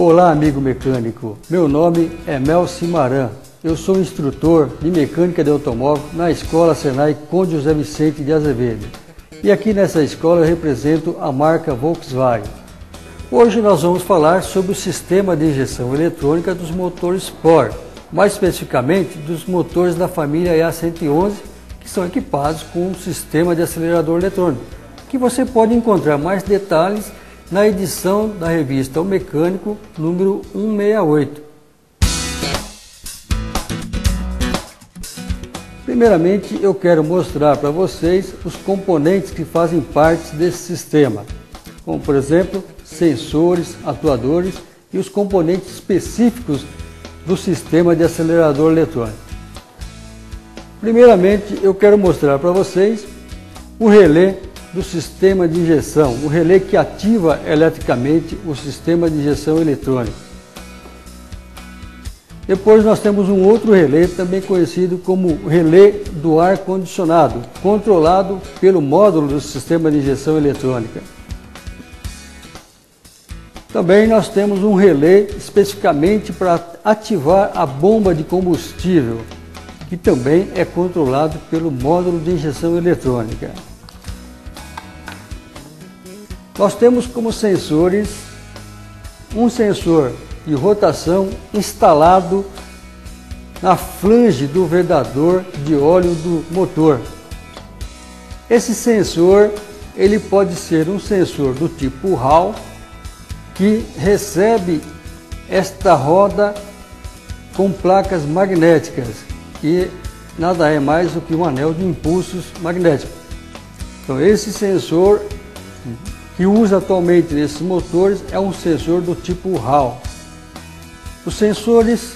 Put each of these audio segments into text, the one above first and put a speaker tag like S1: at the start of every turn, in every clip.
S1: Olá, amigo mecânico. Meu nome é Mel Cimarã. Eu sou instrutor de mecânica de automóvel na Escola Senai Conde José Vicente de Azevedo. E aqui nessa escola eu represento a marca Volkswagen. Hoje nós vamos falar sobre o sistema de injeção eletrônica dos motores Sport, mais especificamente dos motores da família EA111, que são equipados com um sistema de acelerador eletrônico, que você pode encontrar mais detalhes na edição da revista O Mecânico, número 168. Primeiramente, eu quero mostrar para vocês os componentes que fazem parte desse sistema, como por exemplo, sensores, atuadores e os componentes específicos do sistema de acelerador eletrônico. Primeiramente, eu quero mostrar para vocês o relé do sistema de injeção, o relé que ativa eletricamente o sistema de injeção eletrônica. Depois nós temos um outro relé, também conhecido como relé do ar condicionado, controlado pelo módulo do sistema de injeção eletrônica. Também nós temos um relé especificamente para ativar a bomba de combustível, que também é controlado pelo módulo de injeção eletrônica. Nós temos como sensores um sensor de rotação instalado na flange do vedador de óleo do motor. Esse sensor ele pode ser um sensor do tipo Hall, que recebe esta roda com placas magnéticas, que nada é mais do que um anel de impulsos magnéticos. Então esse sensor que usa atualmente nesses motores é um sensor do tipo Hall. Os sensores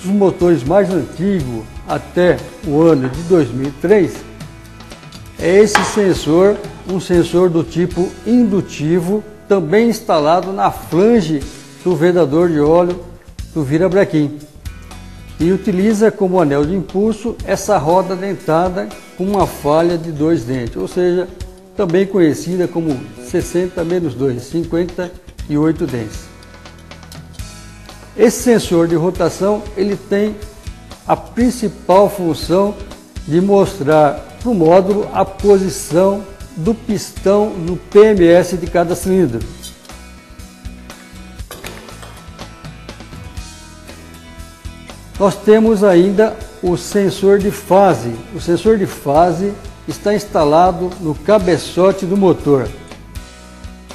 S1: dos motores mais antigos, até o ano de 2003, é esse sensor, um sensor do tipo indutivo, também instalado na flange do vedador de óleo do virabrequim, e utiliza como anel de impulso essa roda dentada com uma falha de 2 dentes, ou seja, também conhecida como 60-2, 58 dentes. Esse sensor de rotação ele tem a principal função de mostrar para o módulo a posição do pistão no PMS de cada cilindro. Nós temos ainda o sensor de fase. O sensor de fase está instalado no cabeçote do motor.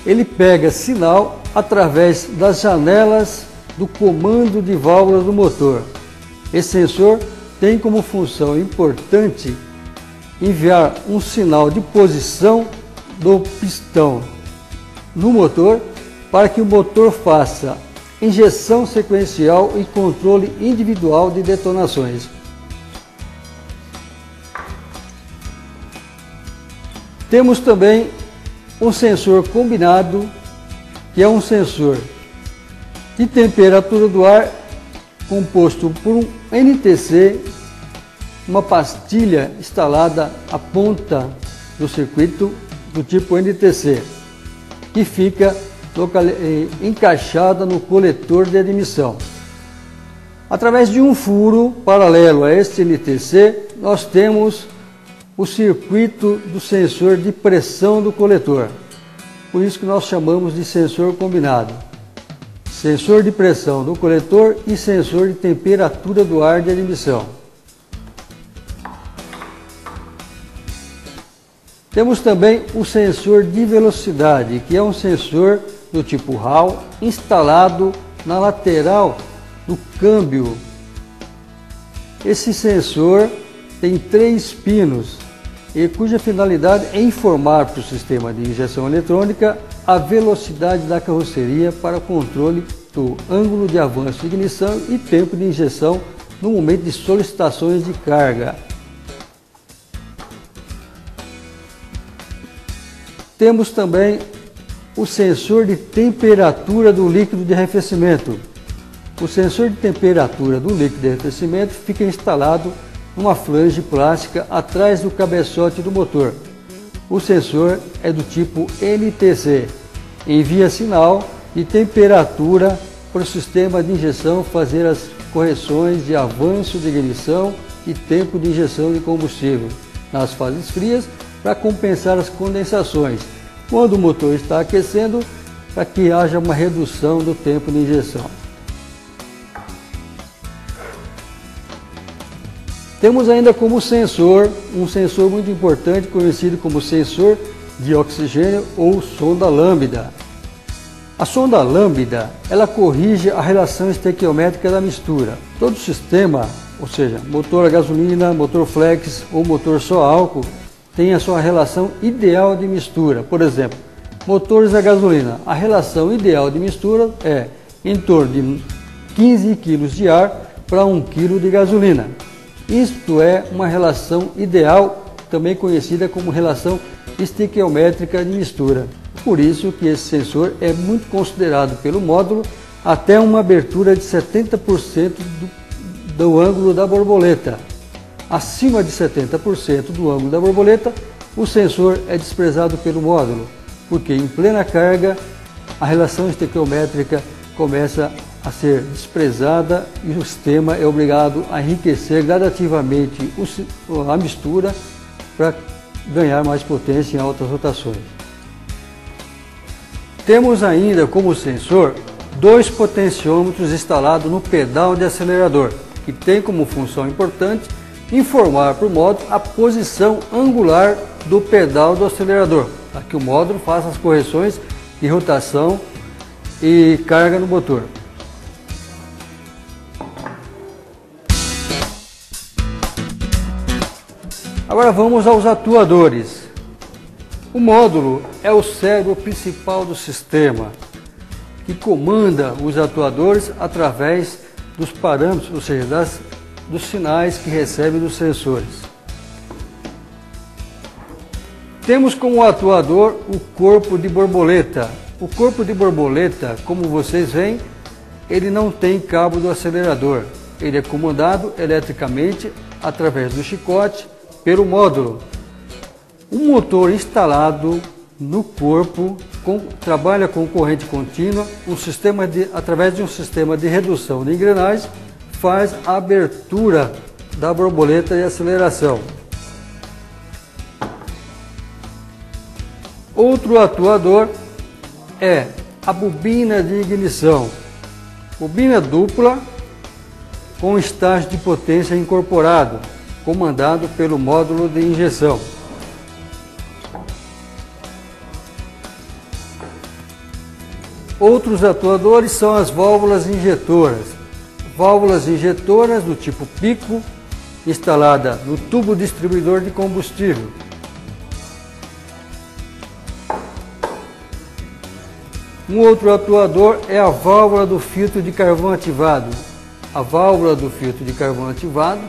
S1: Ele pega sinal através das janelas do comando de válvulas do motor. Esse sensor tem como função importante enviar um sinal de posição do pistão no motor para que o motor faça injeção sequencial e controle individual de detonações. Temos também um sensor combinado, que é um sensor de temperatura do ar composto por um NTC, uma pastilha instalada à ponta do circuito do tipo NTC, que fica encaixada no coletor de admissão. Através de um furo paralelo a este NTC, nós temos o circuito do sensor de pressão do coletor. Por isso que nós chamamos de sensor combinado. Sensor de pressão do coletor e sensor de temperatura do ar de admissão. Temos também o sensor de velocidade, que é um sensor do tipo Hall instalado na lateral do câmbio. Esse sensor tem 3 pinos e cuja finalidade é informar para o sistema de injeção eletrônica a velocidade da carroceria para controle do ângulo de avanço de ignição e tempo de injeção no momento de solicitações de carga. Temos também o sensor de temperatura do líquido de arrefecimento. O sensor de temperatura do líquido de arrefecimento fica instalado numa flange plástica atrás do cabeçote do motor. O sensor é do tipo NTC, envia sinal de temperatura para o sistema de injeção fazer as correções de avanço de ignição e tempo de injeção de combustível nas fases frias para compensar as condensações quando o motor está aquecendo, para que haja uma redução do tempo de injeção. Temos ainda como sensor, um sensor muito importante conhecido como sensor de oxigênio ou sonda lambda. A sonda lambda, ela corrige a relação estequiométrica da mistura. Todo sistema, ou seja, motor a gasolina, motor flex ou motor só álcool, tem a sua relação ideal de mistura. Por exemplo, motores a gasolina, a relação ideal de mistura é em torno de 15 kg de ar para 1 kg de gasolina. Isto é uma relação ideal, também conhecida como relação estequiométrica de mistura. Por isso que esse sensor é muito considerado pelo módulo até uma abertura de 70% do ângulo da borboleta. Acima de 70% do ângulo da borboleta, o sensor é desprezado pelo módulo, porque em plena carga a relação estequiométrica começa a ser desprezada e o sistema é obrigado a enriquecer gradativamente a mistura para ganhar mais potência em altas rotações. Temos ainda como sensor 2 potenciômetros instalados no pedal de acelerador, que tem como função importante informar para o módulo a posição angular do pedal do acelerador, para que o módulo faça as correções de rotação e carga no motor. Agora vamos aos atuadores. O módulo é o cérebro principal do sistema, que comanda os atuadores através dos parâmetros, ou seja, dos sinais que recebe dos sensores. Temos como atuador o corpo de borboleta. O corpo de borboleta, como vocês veem, ele não tem cabo do acelerador. Ele é comandado eletricamente através do chicote pelo módulo. Um motor instalado no corpo trabalha com corrente contínua, através de um sistema de redução de engrenagens, faz a abertura da borboleta e aceleração. Outro atuador é a bobina de ignição. Bobina dupla com estágio de potência incorporado, comandado pelo módulo de injeção. Outros atuadores são as válvulas injetoras. Válvulas injetoras do tipo pico, instalada no tubo distribuidor de combustível. Um outro atuador é a válvula do filtro de carvão ativado. A válvula do filtro de carvão ativado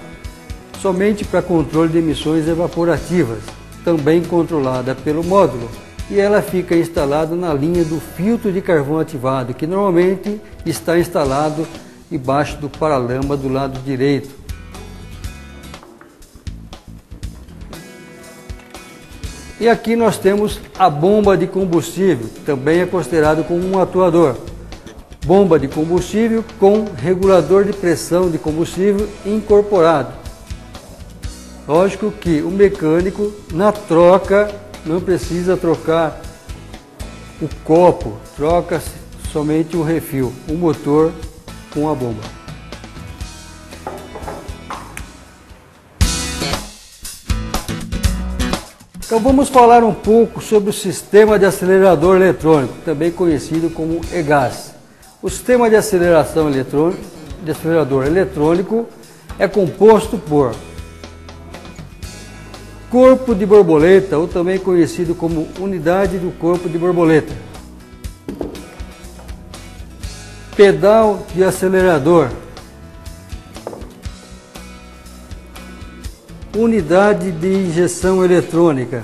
S1: somente para controle de emissões evaporativas, também controlada pelo módulo, e ela fica instalada na linha do filtro de carvão ativado, que normalmente está instalado embaixo do paralama do lado direito. E aqui nós temos a bomba de combustível, que também é considerado como um atuador. Bomba de combustível com regulador de pressão de combustível incorporado. Lógico que o mecânico, na troca, não precisa trocar o copo, troca somente o refil, o motor com a bomba. Então vamos falar um pouco sobre o sistema de acelerador eletrônico, também conhecido como EGAS. O sistema de aceleração eletrônico, de acelerador eletrônico é composto por corpo de borboleta, ou também conhecido como unidade do corpo de borboleta, pedal de acelerador, unidade de injeção eletrônica,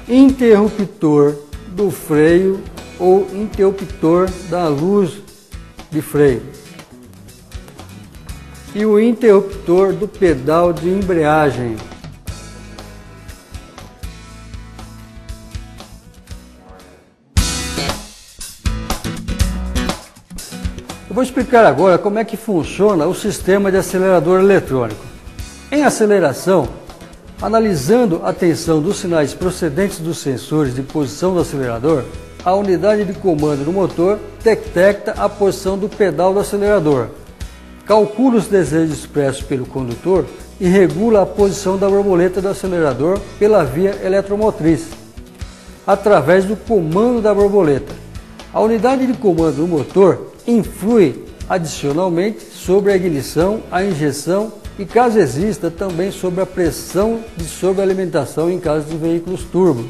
S1: interruptor do freio ou interruptor da luz de freio e o interruptor do pedal de embreagem. Vou explicar agora como é que funciona o sistema de acelerador eletrônico. Em aceleração, analisando a tensão dos sinais procedentes dos sensores de posição do acelerador, a unidade de comando do motor detecta a posição do pedal do acelerador, calcula os desejos expressos pelo condutor e regula a posição da borboleta do acelerador pela via eletromotriz, através do comando da borboleta. A unidade de comando do motor influi adicionalmente sobre a ignição, a injeção e, caso exista, também sobre a pressão de sobrealimentação em caso de veículos turbo.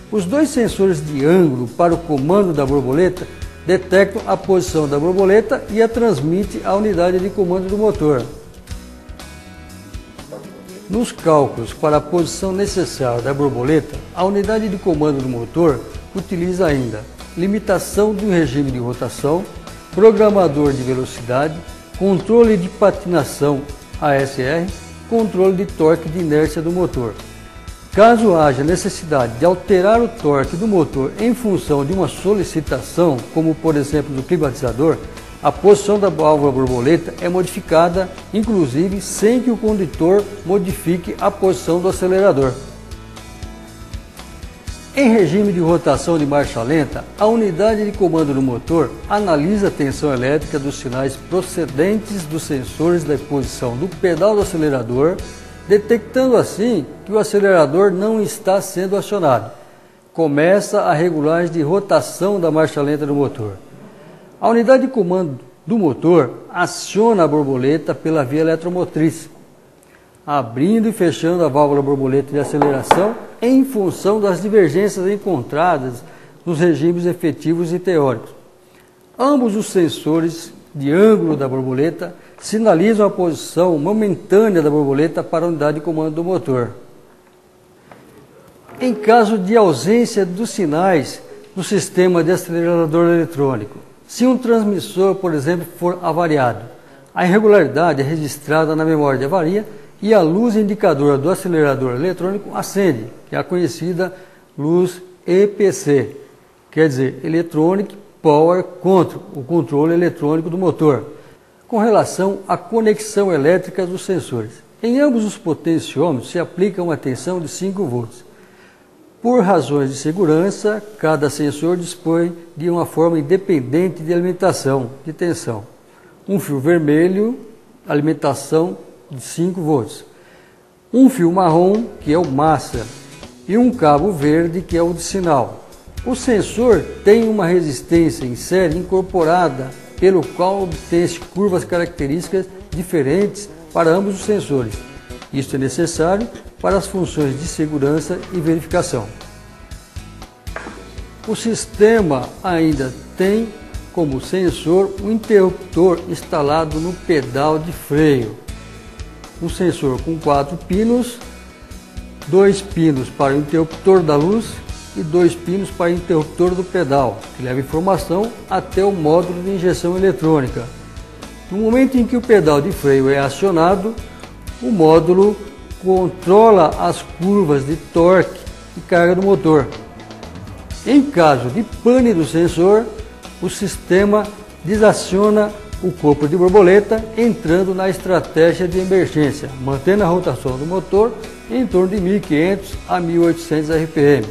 S1: Os dois sensores de ângulo para o comando da borboleta detectam a posição da borboleta e a transmite à unidade de comando do motor. Nos cálculos para a posição necessária da borboleta, a unidade de comando do motor utiliza ainda limitação do regime de rotação, programador de velocidade, controle de patinação ASR, controle de torque de inércia do motor. Caso haja necessidade de alterar o torque do motor em função de uma solicitação, como por exemplo do climatizador, a posição da válvula borboleta é modificada, inclusive sem que o condutor modifique a posição do acelerador. Em regime de rotação de marcha lenta, a unidade de comando do motor analisa a tensão elétrica dos sinais procedentes dos sensores da posição do pedal do acelerador, detectando assim que o acelerador não está sendo acionado. Começa a regulagem de rotação da marcha lenta do motor. A unidade de comando do motor aciona a borboleta pela via eletromotriz, abrindo e fechando a válvula borboleta de aceleração em função das divergências encontradas nos regimes efetivos e teóricos. Ambos os sensores de ângulo da borboleta sinalizam a posição momentânea da borboleta para a unidade de comando do motor. Em caso de ausência dos sinais no sistema de acelerador eletrônico, se um transmissor, por exemplo, for avariado, a irregularidade é registrada na memória de avaria e a luz indicadora do acelerador eletrônico acende, que é a conhecida luz EPC, quer dizer, Electronic Power Control, o controle eletrônico do motor, com relação à conexão elétrica dos sensores. Em ambos os potenciômetros se aplica uma tensão de 5 volts. Por razões de segurança, cada sensor dispõe de uma forma independente de alimentação de tensão. Um fio vermelho, alimentação de 5 volts. Um fio marrom, que é o massa, e um cabo verde, que é o de sinal. O sensor tem uma resistência em série incorporada, pelo qual obtém-se curvas características diferentes para ambos os sensores. Isso é necessário para as funções de segurança e verificação. O sistema ainda tem como sensor um interruptor instalado no pedal de freio. Um sensor com 4 pinos, 2 pinos para o interruptor da luz e 2 pinos para o interruptor do pedal, que leva informação até o módulo de injeção eletrônica. No momento em que o pedal de freio é acionado, o módulo controla as curvas de torque e carga do motor. Em caso de pane do sensor, o sistema desaciona o corpo de borboleta, entrando na estratégia de emergência, mantendo a rotação do motor em torno de 1.500 a 1.800 RPM.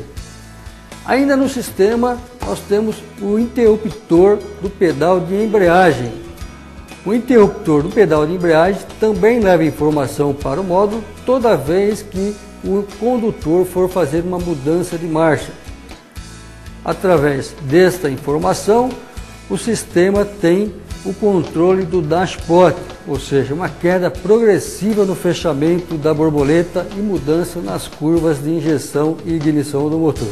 S1: Ainda no sistema, nós temos o interruptor do pedal de embreagem. O interruptor do pedal de embreagem também leva informação para o módulo toda vez que o condutor for fazer uma mudança de marcha. Através desta informação, o sistema tem o controle do dashpot, ou seja, uma queda progressiva no fechamento da borboleta e mudança nas curvas de injeção e ignição do motor.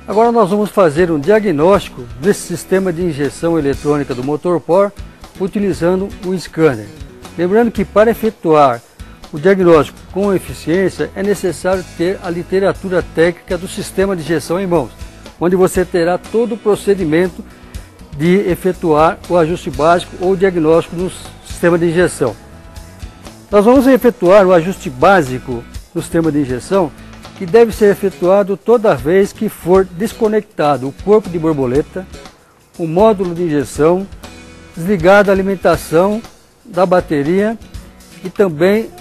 S1: Agora nós vamos fazer um diagnóstico desse sistema de injeção eletrônica do motor POR utilizando o scanner. Lembrando que para efetuar o diagnóstico com eficiência é necessário ter a literatura técnica do sistema de injeção em mãos, onde você terá todo o procedimento de efetuar o ajuste básico ou diagnóstico no sistema de injeção. Nós vamos efetuar o ajuste básico no sistema de injeção, que deve ser efetuado toda vez que for desconectado o corpo de borboleta, o módulo de injeção, desligado a alimentação da bateria e também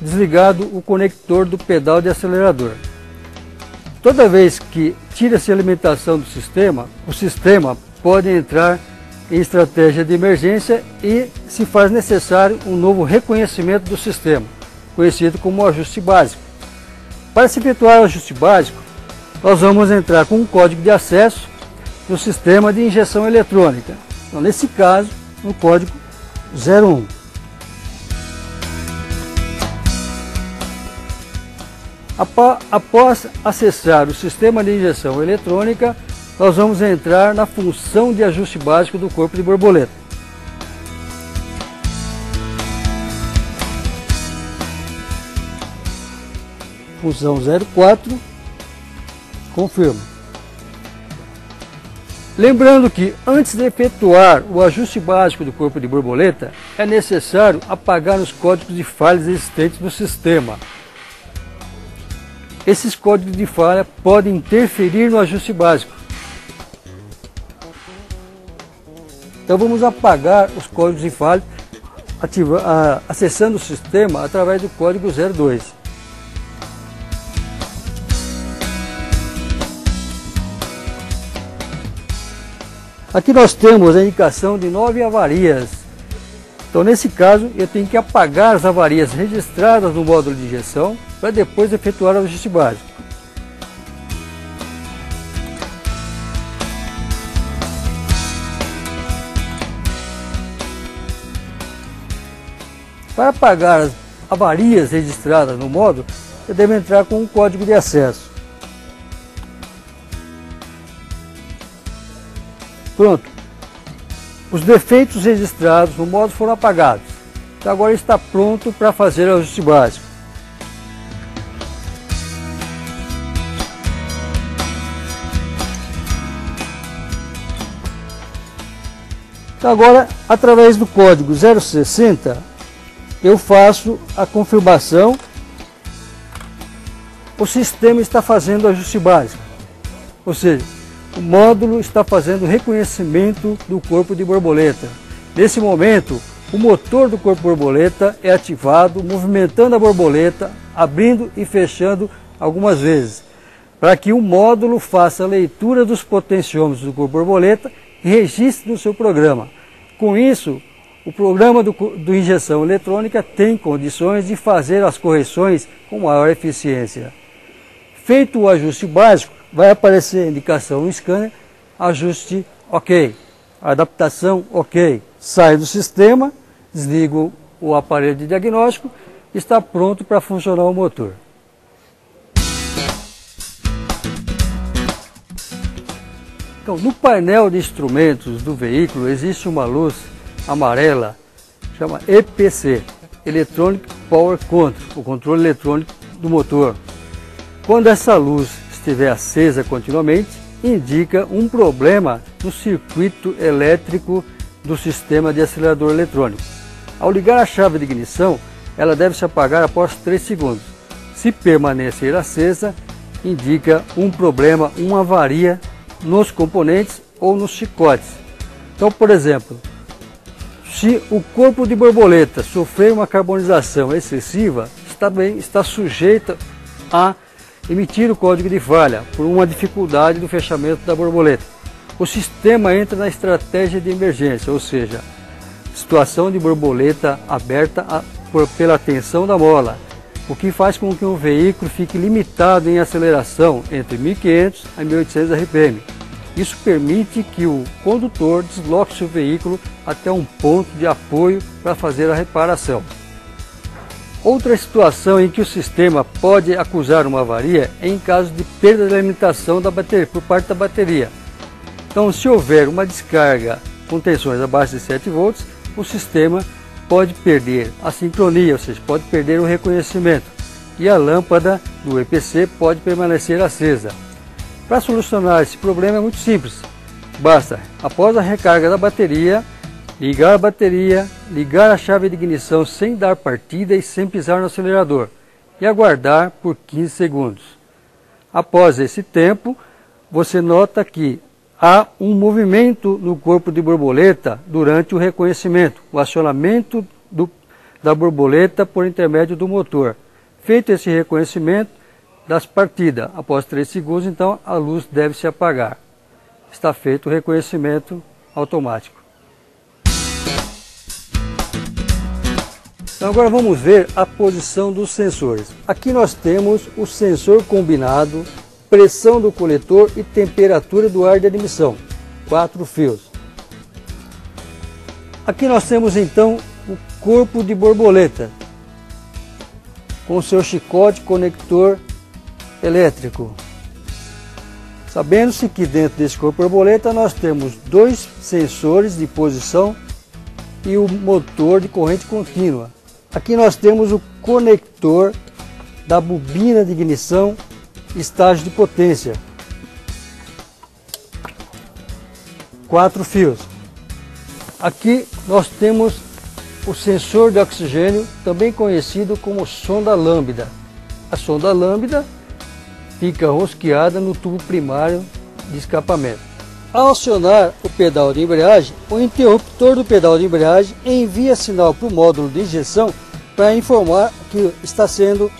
S1: desligado o conector do pedal de acelerador. Toda vez que tira-se a alimentação do sistema, o sistema pode entrar em estratégia de emergência e se faz necessário um novo reconhecimento do sistema, conhecido como ajuste básico. Para se efetuar o ajuste básico, nós vamos entrar com um código de acesso no sistema de injeção eletrônica. Então, nesse caso, no código 01. Após acessar o sistema de injeção eletrônica, nós vamos entrar na função de ajuste básico do corpo de borboleta. Função 04, confirmo. Lembrando que antes de efetuar o ajuste básico do corpo de borboleta, é necessário apagar os códigos de falhas existentes no sistema. Esses códigos de falha podem interferir no ajuste básico. Então vamos apagar os códigos de falha acessando o sistema através do código 02. Aqui nós temos a indicação de 9 avarias. Então nesse caso eu tenho que apagar as avarias registradas no módulo de injeção para depois efetuar o ajuste básico. Para apagar as avarias registradas no módulo, eu devo entrar com um código de acesso. Pronto. Os defeitos registrados no módulo foram apagados. Então agora está pronto para fazer o ajuste básico. Então agora, através do código 060, eu faço a confirmação. O sistema está fazendo o ajuste básico. Ou seja, o módulo está fazendo o reconhecimento do corpo de borboleta. Nesse momento, o motor do corpo borboleta é ativado, movimentando a borboleta, abrindo e fechando algumas vezes, para que o módulo faça a leitura dos potenciômetros do corpo borboleta e registre no seu programa. Com isso, o programa do injeção eletrônica tem condições de fazer as correções com maior eficiência. Feito o ajuste básico, vai aparecer a indicação no scanner, ajuste OK, adaptação OK. Sai do sistema, desligo o aparelho de diagnóstico e está pronto para funcionar o motor. Então, no painel de instrumentos do veículo existe uma luz amarela, chama EPC, Electronic Power Control, o controle eletrônico do motor. Quando essa luz estiver acesa continuamente, indica um problema no circuito elétrico do sistema de acelerador eletrônico. Ao ligar a chave de ignição, ela deve se apagar após 3 segundos. Se permanecer acesa, indica um problema, uma avaria nos componentes ou nos chicotes. Então, por exemplo, se o corpo de borboleta sofrer uma carbonização excessiva, está sujeita a emitir o código de falha por uma dificuldade do fechamento da borboleta. O sistema entra na estratégia de emergência, ou seja, situação de borboleta aberta pela tensão da mola, o que faz com que o veículo fique limitado em aceleração entre 1500 a 1800 RPM. Isso permite que o condutor desloque seu veículo até um ponto de apoio para fazer a reparação. Outra situação em que o sistema pode acusar uma avaria é em caso de perda de alimentação da bateria, por parte da bateria. Então, se houver uma descarga com tensões abaixo de 7 volts, o sistema pode perder a sincronia, ou seja, pode perder o reconhecimento, e a lâmpada do EPC pode permanecer acesa. Para solucionar esse problema é muito simples. Basta, após a recarga da bateria, ligar a chave de ignição sem dar partida e sem pisar no acelerador e aguardar por 15 segundos. Após esse tempo, você nota que há um movimento no corpo de borboleta durante o reconhecimento, o acionamento da borboleta por intermédio do motor. Feito esse reconhecimento das partidas, após 3 segundos, então a luz deve se apagar. Está feito o reconhecimento automático. Então agora vamos ver a posição dos sensores. Aqui nós temos o sensor combinado, pressão do coletor e temperatura do ar de admissão, 4 fios. Aqui nós temos então o corpo de borboleta, com seu chicote conector elétrico. Sabendo-se que dentro desse corpo de borboleta nós temos 2 sensores de posição e o motor de corrente contínua. Aqui nós temos o conector da bobina de ignição, estágio de potência, 4 fios. Aqui nós temos o sensor de oxigênio, também conhecido como sonda lambda. A sonda lambda fica rosqueada no tubo primário de escapamento. Ao acionar o pedal de embreagem, o interruptor do pedal de embreagem envia sinal para o módulo de injeção para informar que está sendo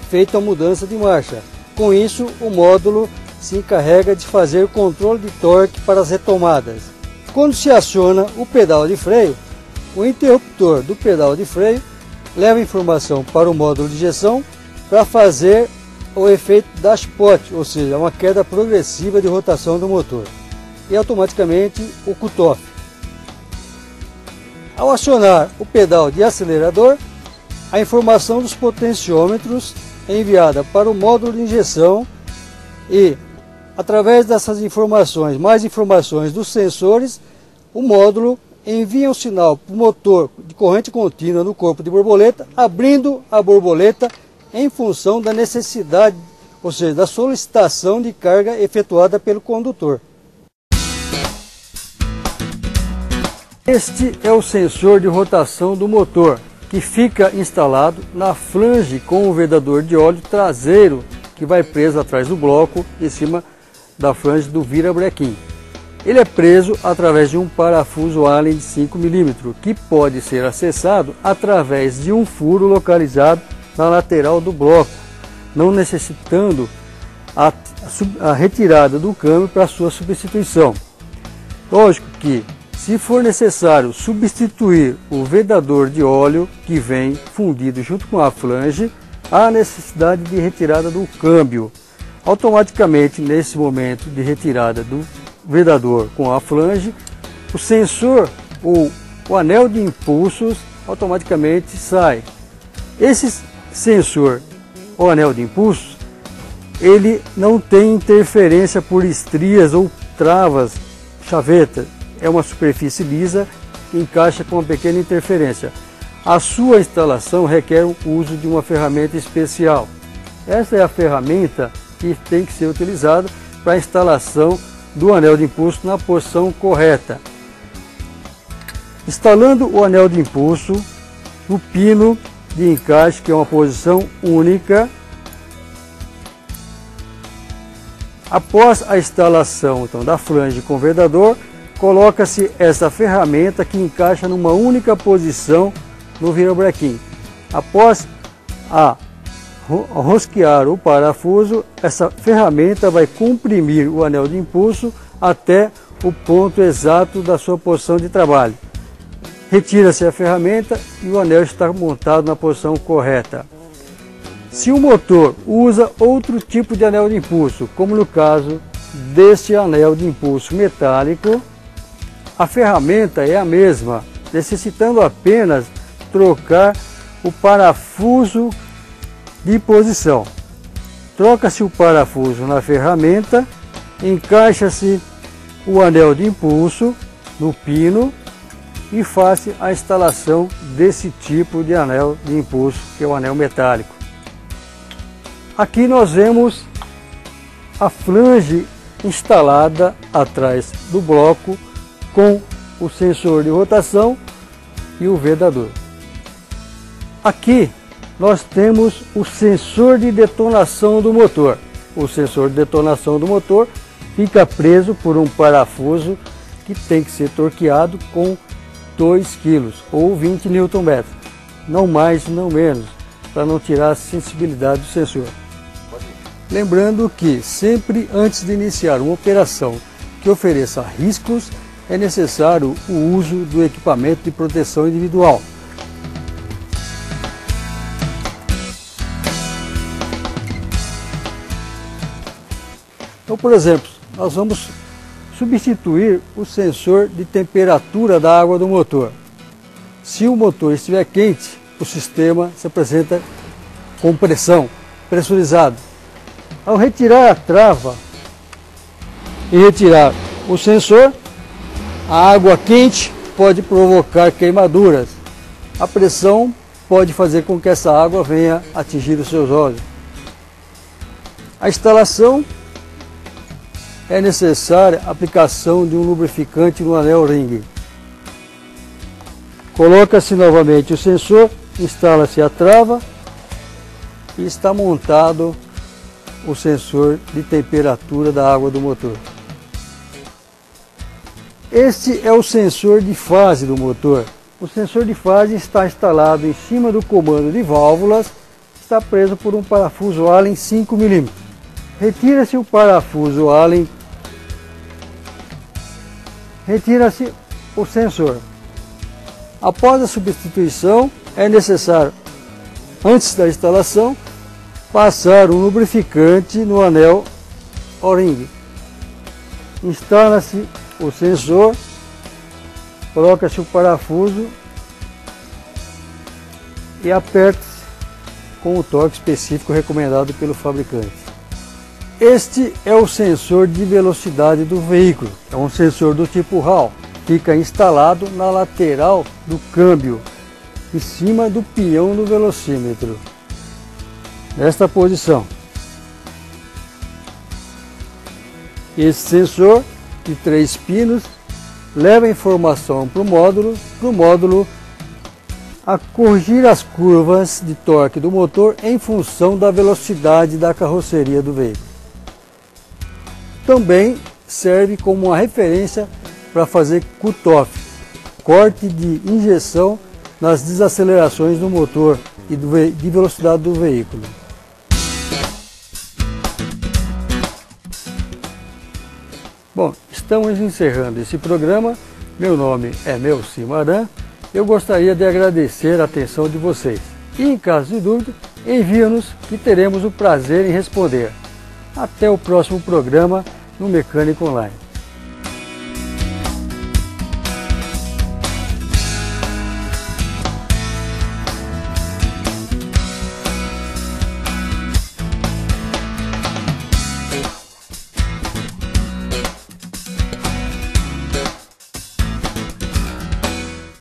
S1: feita a mudança de marcha. Com isso, o módulo se encarrega de fazer o controle de torque para as retomadas. Quando se aciona o pedal de freio, o interruptor do pedal de freio leva informação para o módulo de injeção para fazer o efeito dashpot, ou seja, uma queda progressiva de rotação do motor, e automaticamente o cutoff. Ao acionar o pedal de acelerador, a informação dos potenciômetros é enviada para o módulo de injeção e, através dessas informações, mais informações dos sensores, o módulo envia um sinal para o motor de corrente contínua no corpo de borboleta, abrindo a borboleta em função da necessidade, ou seja, da solicitação de carga efetuada pelo condutor. Este é o sensor de rotação do motor, que fica instalado na flange com o vedador de óleo traseiro, que vai preso atrás do bloco, em cima da flange do virabrequim. Ele é preso através de um parafuso Allen de 5 mm, que pode ser acessado através de um furo localizado na lateral do bloco, não necessitando a retirada do câmbio para sua substituição. Lógico que, se for necessário substituir o vedador de óleo que vem fundido junto com a flange, há necessidade de retirada do câmbio. Automaticamente, nesse momento de retirada do vedador com a flange, o sensor ou o anel de impulsos automaticamente sai. Esse sensor ou anel de impulsos, ele não tem interferência por estrias ou travas, chaveta. É uma superfície lisa que encaixa com uma pequena interferência. A sua instalação requer o uso de uma ferramenta especial. Essa é a ferramenta que tem que ser utilizada para a instalação do anel de impulso na posição correta. Instalando o anel de impulso no pino de encaixe, que é uma posição única, após a instalação então, da flange com vedador, coloca-se essa ferramenta que encaixa numa única posição no virabrequim. Após rosquear o parafuso, essa ferramenta vai comprimir o anel de impulso até o ponto exato da sua posição de trabalho. Retira-se a ferramenta e o anel está montado na posição correta. Se o motor usa outro tipo de anel de impulso, como no caso deste anel de impulso metálico, a ferramenta é a mesma, necessitando apenas trocar o parafuso de posição. Troca-se o parafuso na ferramenta, encaixa-se o anel de impulso no pino e faz a instalação desse tipo de anel de impulso, que é o anel metálico. Aqui nós vemos a flange instalada atrás do bloco com o sensor de rotação e o vedador. Aqui nós temos o sensor de detonação do motor. o sensor de detonação do motor fica preso por um parafuso que tem que ser torqueado com 2 kg ou 20 Nm, não mais não menos, para não tirar a sensibilidade do sensor. Lembrando que sempre antes de iniciar uma operação que ofereça riscos, é necessário o uso do equipamento de proteção individual. Então, por exemplo, nós vamos substituir o sensor de temperatura da água do motor. Se o motor estiver quente, o sistema se apresenta com pressão, pressurizado. Ao retirar a trava e retirar o sensor, a água quente pode provocar queimaduras. A pressão pode fazer com que essa água venha atingir os seus olhos. A instalação é necessária a aplicação de um lubrificante no anel ring. Coloca-se novamente o sensor, instala-se a trava e está montado o sensor de temperatura da água do motor. Este é o sensor de fase do motor. O sensor de fase está instalado em cima do comando de válvulas, está preso por um parafuso Allen 5 mm. Retira-se o parafuso Allen, retira-se o sensor. Após a substituição, é necessário, antes da instalação, passar um lubrificante no anel O-ring. Instala-se o sensor, coloca-se o parafuso e aperta-se com o torque específico recomendado pelo fabricante. Este é o sensor de velocidade do veículo, é um sensor do tipo Hall, fica instalado na lateral do câmbio, em cima do pião do velocímetro, nesta posição. Esse sensor de 3 pinos leva a informação para o módulo a corrigir as curvas de torque do motor em função da velocidade da carroceria do veículo. Também serve como uma referência para fazer cut-off, corte de injeção nas desacelerações do motor e de velocidade do veículo. Bom, estamos encerrando esse programa. Meu nome é Melci Maran. Eu gostaria de agradecer a atenção de vocês. E em caso de dúvida, envie-nos que teremos o prazer em responder. Até o próximo programa no Mecânico Online.